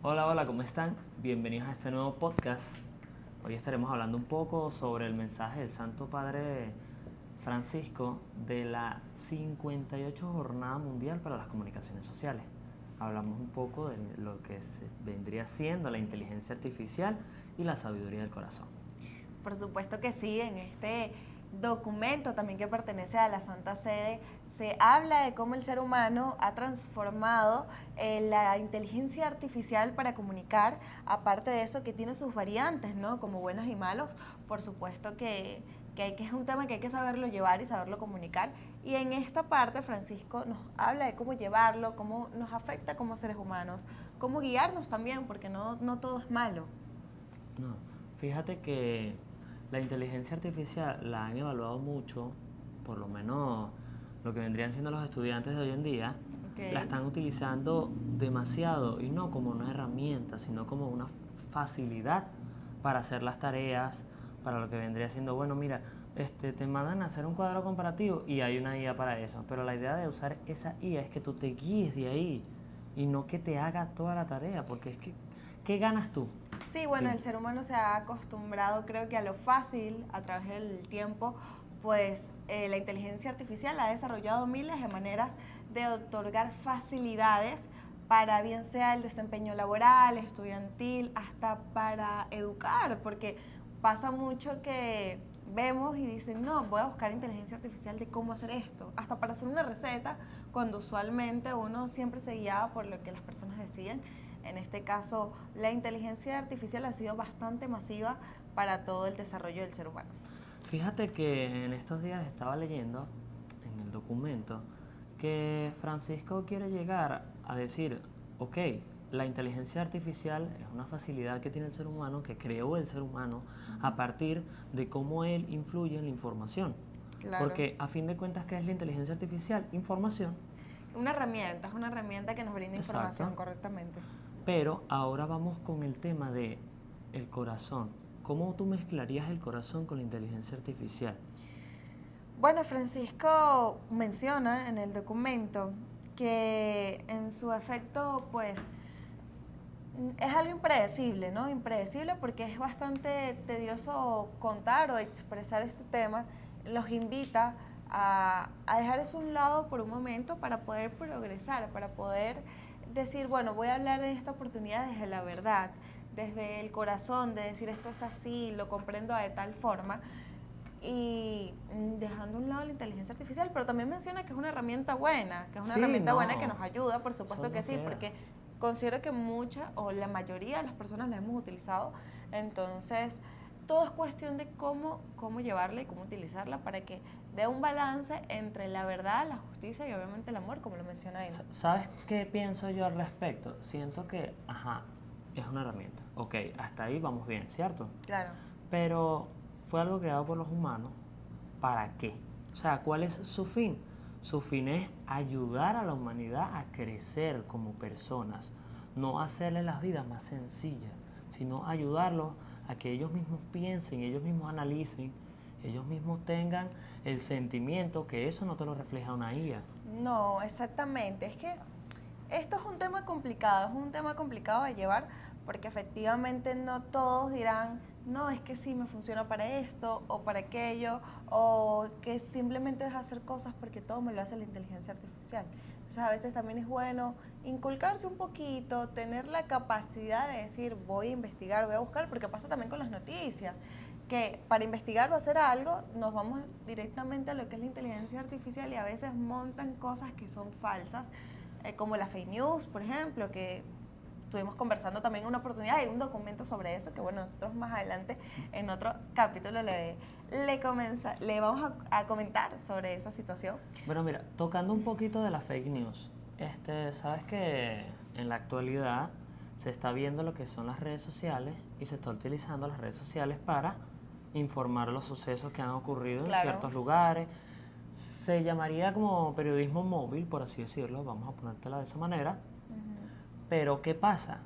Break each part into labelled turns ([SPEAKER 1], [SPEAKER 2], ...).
[SPEAKER 1] Hola, hola, ¿cómo están? Bienvenidos a este nuevo podcast. Hoy estaremos hablando un poco sobre el mensaje del Santo Padre Francisco de la 58 Jornada Mundial para las Comunicaciones Sociales. Hablamos un poco de lo que vendría siendo la inteligencia artificial y la sabiduría del corazón.
[SPEAKER 2] Por supuesto que sí, en este documento también que pertenece a la Santa Sede se habla de cómo el ser humano ha transformado la inteligencia artificial para comunicar, aparte de eso que tiene sus variantes, ¿no? Como buenos y malos, por supuesto que es un tema que hay que saberlo llevar y saberlo comunicar. Y en esta parte Francisco nos habla de cómo llevarlo, cómo nos afecta como seres humanos, cómo guiarnos también, porque no todo es malo.
[SPEAKER 1] No, fíjate que la inteligencia artificial la han evaluado mucho, por lo menos lo que vendrían siendo los estudiantes de hoy en día, la
[SPEAKER 2] Okay.
[SPEAKER 1] están utilizando demasiado y no como una herramienta, sino como una facilidad para hacer las tareas, para lo que vendría siendo, bueno, mira, te mandan a hacer un cuadro comparativo y hay una IA para eso, pero la idea de usar esa IA es que tú te guíes de ahí y no que te haga toda la tarea, porque es que, ¿qué ganas tú?
[SPEAKER 2] Sí, bueno,
[SPEAKER 1] Dime.
[SPEAKER 2] el ser humano se ha acostumbrado, creo que a lo fácil a través del tiempo, pues la inteligencia artificial ha desarrollado miles de maneras de otorgar facilidades para bien sea el desempeño laboral, estudiantil, hasta para educar, porque pasa mucho que vemos y dicen, no, voy a buscar inteligencia artificial de cómo hacer esto, hasta para hacer una receta, cuando usualmente uno siempre se guiaba por lo que las personas decían. En este caso, la inteligencia artificial ha sido bastante masiva para todo el desarrollo del ser humano.
[SPEAKER 1] Fíjate que en estos días estaba leyendo en el documento que Francisco quiere llegar a decir, ok, la inteligencia artificial es una facilidad que tiene el ser humano, que creó el ser humano a partir de cómo él influye en la información.
[SPEAKER 2] Claro.
[SPEAKER 1] Porque a fin de cuentas, ¿qué es la inteligencia artificial? Información.
[SPEAKER 2] Es una herramienta que nos brinda
[SPEAKER 1] Exacto.
[SPEAKER 2] información correctamente.
[SPEAKER 1] Pero ahora vamos con el tema de el corazón. ¿Cómo tú mezclarías el corazón con la inteligencia artificial?
[SPEAKER 2] Bueno, Francisco menciona en el documento que en su efecto, pues, es algo impredecible, ¿no? Impredecible porque es bastante tedioso contar o expresar este tema. Los invita a dejar eso a un lado por un momento para poder progresar, para poder decir, bueno, voy a hablar de esta oportunidad desde la verdad, desde el corazón, de decir esto es así, lo comprendo de tal forma y dejando a un lado la inteligencia artificial, pero también menciona que es una herramienta buena, que es una
[SPEAKER 1] Sí,
[SPEAKER 2] herramienta buena que
[SPEAKER 1] no,
[SPEAKER 2] nos ayuda, por
[SPEAKER 1] eso
[SPEAKER 2] supuesto que
[SPEAKER 1] no
[SPEAKER 2] sí,
[SPEAKER 1] queda.
[SPEAKER 2] porque considero que mucha o la mayoría de las personas la hemos utilizado, entonces todo es cuestión de cómo llevarla y cómo utilizarla para que dé un balance entre la verdad, la justicia y obviamente el amor, como lo menciona él.
[SPEAKER 1] ¿Sabes qué pienso yo al respecto? Siento que, ajá, es una herramienta. Ok, hasta ahí vamos bien, ¿cierto?
[SPEAKER 2] Claro.
[SPEAKER 1] Pero fue algo creado por los humanos. ¿Para qué? O sea, ¿cuál es su fin? Su fin es ayudar a la humanidad a crecer como personas, no hacerle las vidas más sencillas, sino ayudarlos a que ellos mismos piensen, ellos mismos analicen, ellos mismos tengan el sentimiento que eso no te lo refleja una IA.
[SPEAKER 2] No, exactamente. Es que esto es un tema complicado de llevar porque efectivamente no todos dirán, no, es que sí me funciona para esto o para aquello, o que simplemente es hacer cosas porque todo me lo hace la inteligencia artificial. Entonces a veces también es bueno inculcarse un poquito, tener la capacidad de decir, voy a investigar, voy a buscar, porque pasa también con las noticias que para investigar o hacer algo nos vamos directamente a lo que es la inteligencia artificial y a veces montan cosas que son falsas, como la fake news, por ejemplo, que estuvimos conversando también en una oportunidad, hay un documento sobre eso que bueno, nosotros más adelante en otro capítulo le vamos a comentar sobre esa situación.
[SPEAKER 1] Bueno, mira, tocando un poquito de la fake news, sabes que en la actualidad se está viendo lo que son las redes sociales y se está utilizando las redes sociales para informar los sucesos que han ocurrido en
[SPEAKER 2] Claro.
[SPEAKER 1] ciertos lugares. Se llamaría como periodismo móvil, por así decirlo, vamos a ponértela de esa manera. Pero ¿qué pasa?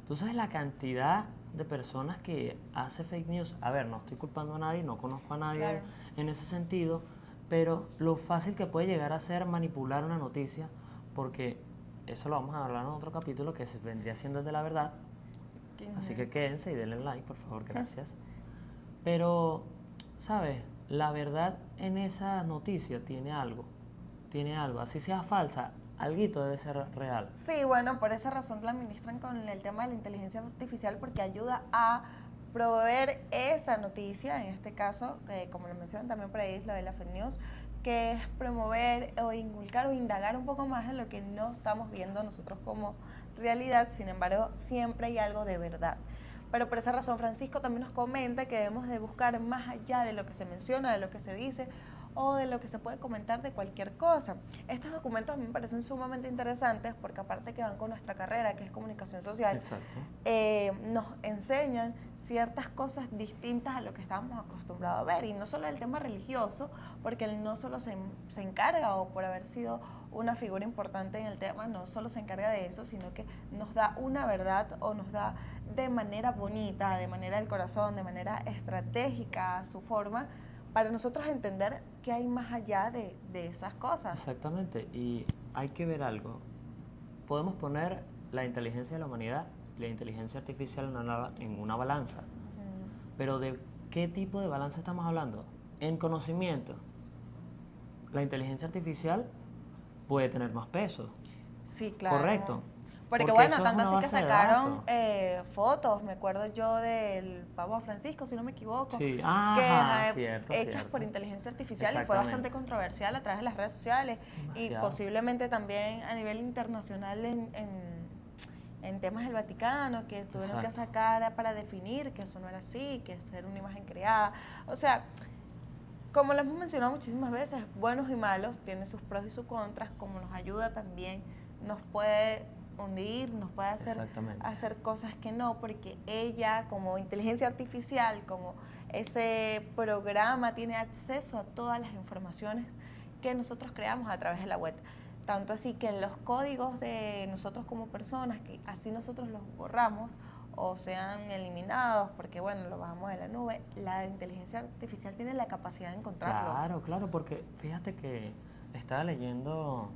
[SPEAKER 1] Tú sabes la cantidad de personas que hace fake news. A ver, no estoy culpando a nadie, no conozco a nadie
[SPEAKER 2] Claro.
[SPEAKER 1] en ese sentido, pero lo fácil que puede llegar a ser manipular una noticia, porque eso lo vamos a hablar en otro capítulo que vendría siendo el de la verdad. Así que quédense y denle like, por favor, gracias. Pero, ¿sabes? La verdad en esa noticia tiene algo, así sea falsa, alguito debe ser real.
[SPEAKER 2] Sí, bueno, por esa razón la administran con el tema de la inteligencia artificial porque ayuda a proveer esa noticia, en este caso, como lo mencionan también por ahí, lo de la fake news, que es promover o inculcar o indagar un poco más en lo que no estamos viendo nosotros como realidad, sin embargo, siempre hay algo de verdad. Pero por esa razón Francisco también nos comenta que debemos de buscar más allá de lo que se menciona, de lo que se dice o de lo que se puede comentar de cualquier cosa. Estos documentos a mí me parecen sumamente interesantes porque aparte que van con nuestra carrera, que es comunicación social, nos enseñan ciertas cosas distintas a lo que estábamos acostumbrados a ver. Y no solo el tema religioso, porque él no solo se encarga, o por haber sido una figura importante en el tema, no solo se encarga de eso, sino que nos da una verdad o nos da de manera bonita, de manera del corazón, de manera estratégica a su forma, para nosotros entender qué hay más allá de esas cosas.
[SPEAKER 1] Exactamente, y hay que ver algo. Podemos poner la inteligencia de la humanidad y la inteligencia artificial en una balanza. Pero ¿de qué tipo de balanza estamos hablando? En conocimiento. La inteligencia artificial puede tener más peso.
[SPEAKER 2] Sí, claro.
[SPEAKER 1] Correcto.
[SPEAKER 2] Porque bueno, tanto así que sacaron fotos, me acuerdo yo del Papa Francisco, si no me equivoco,
[SPEAKER 1] sí.
[SPEAKER 2] Cierto, hechas por inteligencia artificial y fue bastante controversial a través de las redes sociales. Demasiado. Y posiblemente también a nivel internacional en temas del Vaticano, que tuvieron que sacar para definir que eso no era así, que era una imagen creada. O sea, como lo hemos mencionado muchísimas veces, buenos y malos, tiene sus pros y sus contras, como nos ayuda también, nos puede hundir, nos puede hacer cosas que no, porque ella como inteligencia artificial, como ese programa, tiene acceso a todas las informaciones que nosotros creamos a través de la web. Tanto así que en los códigos de nosotros como personas, que así nosotros los borramos o sean eliminados, porque bueno, lo bajamos de la nube, la inteligencia artificial tiene la capacidad de encontrarlos.
[SPEAKER 1] Claro, porque fíjate que estaba leyendo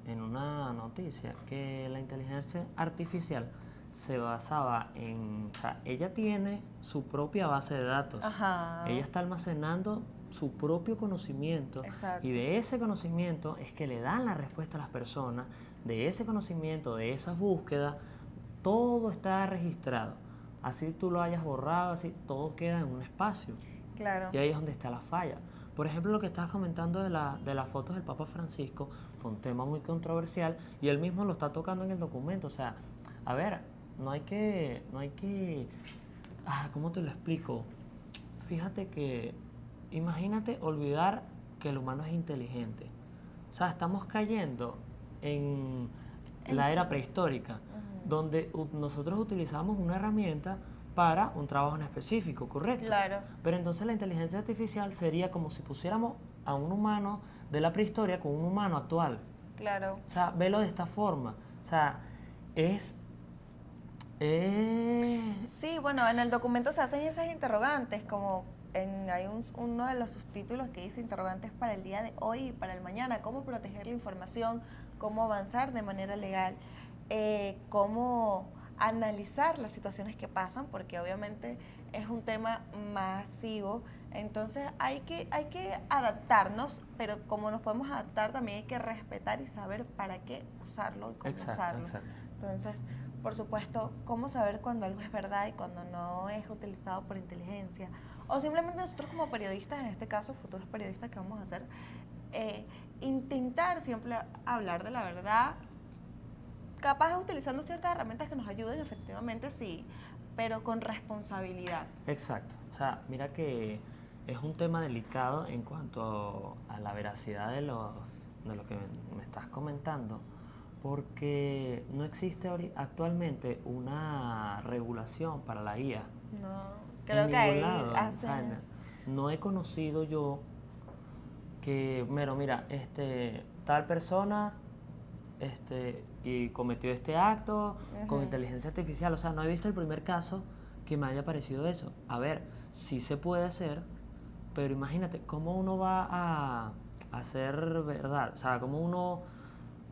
[SPEAKER 1] en una noticia que la inteligencia artificial se basaba en, o sea, ella tiene su propia base de datos. Ella está almacenando su propio conocimiento.
[SPEAKER 2] Exacto.
[SPEAKER 1] Y de ese conocimiento es que le dan la respuesta a las personas, de ese conocimiento, de esas búsquedas, todo está registrado. Así tú lo hayas borrado, así todo queda en un espacio.
[SPEAKER 2] Claro.
[SPEAKER 1] Y ahí es donde está la falla. Por ejemplo, lo que estabas comentando de las fotos del Papa Francisco fue un tema muy controversial y él mismo lo está tocando en el documento. O sea, a ver, no hay que, ¿cómo te lo explico? Fíjate que, imagínate olvidar que el humano es inteligente. O sea, estamos cayendo en la era prehistórica, donde nosotros utilizamos una herramienta para un trabajo en específico, ¿correcto?
[SPEAKER 2] Claro.
[SPEAKER 1] Pero entonces la inteligencia artificial sería como si pusiéramos a un humano de la prehistoria con un humano actual.
[SPEAKER 2] Claro.
[SPEAKER 1] O sea, velo de esta forma. O sea,
[SPEAKER 2] Sí, bueno, en el documento se hacen esas interrogantes, como hay uno de los subtítulos que dice interrogantes para el día de hoy y para el mañana, cómo proteger la información, cómo avanzar de manera legal, cómo analizar las situaciones que pasan, porque obviamente es un tema masivo, entonces hay que adaptarnos, pero como nos podemos adaptar también hay que respetar y saber para qué usarlo y cómo usarlo.
[SPEAKER 1] Exacto.
[SPEAKER 2] Entonces, por supuesto, cómo saber cuando algo es verdad y cuando no es utilizado por inteligencia, o simplemente nosotros como periodistas, en este caso futuros periodistas que vamos a hacer, intentar siempre hablar de la verdad, capaz utilizando ciertas herramientas que nos ayuden, efectivamente sí, pero con responsabilidad.
[SPEAKER 1] Exacto. O sea, mira que es un tema delicado en cuanto a la veracidad de lo que me estás comentando, porque no existe actualmente una regulación para la IA.
[SPEAKER 2] No, creo que ahí hacen...
[SPEAKER 1] O sea, no he conocido yo que, mira, tal persona y cometió este acto con inteligencia artificial. O sea, no he visto el primer caso que me haya parecido eso. A ver, sí se puede hacer, pero imagínate cómo uno va a hacer verdad. O sea, cómo uno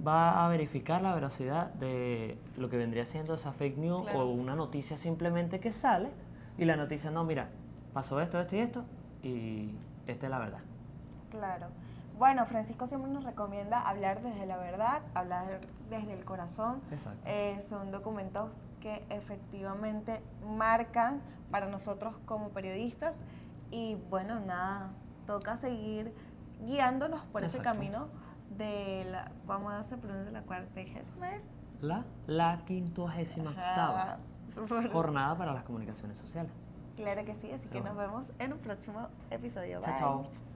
[SPEAKER 1] va a verificar la veracidad de lo que vendría siendo esa fake news
[SPEAKER 2] Claro.
[SPEAKER 1] o una noticia simplemente que sale y la noticia no, mira, pasó esto, esto y esto y esta es la verdad.
[SPEAKER 2] Claro. Bueno, Francisco siempre nos recomienda hablar desde la verdad, hablar desde el corazón.
[SPEAKER 1] Exacto.
[SPEAKER 2] Son documentos que efectivamente marcan para nosotros como periodistas y bueno, nada, toca seguir guiándonos por ese
[SPEAKER 1] Exacto.
[SPEAKER 2] camino de la, ¿cómo se pronuncia la 40ª vez?
[SPEAKER 1] La 58ª
[SPEAKER 2] Ajá.
[SPEAKER 1] jornada para las comunicaciones sociales.
[SPEAKER 2] Claro que sí, así que
[SPEAKER 1] Pero
[SPEAKER 2] nos
[SPEAKER 1] bueno.
[SPEAKER 2] vemos en un próximo episodio.
[SPEAKER 1] Chao,
[SPEAKER 2] Bye.
[SPEAKER 1] chao.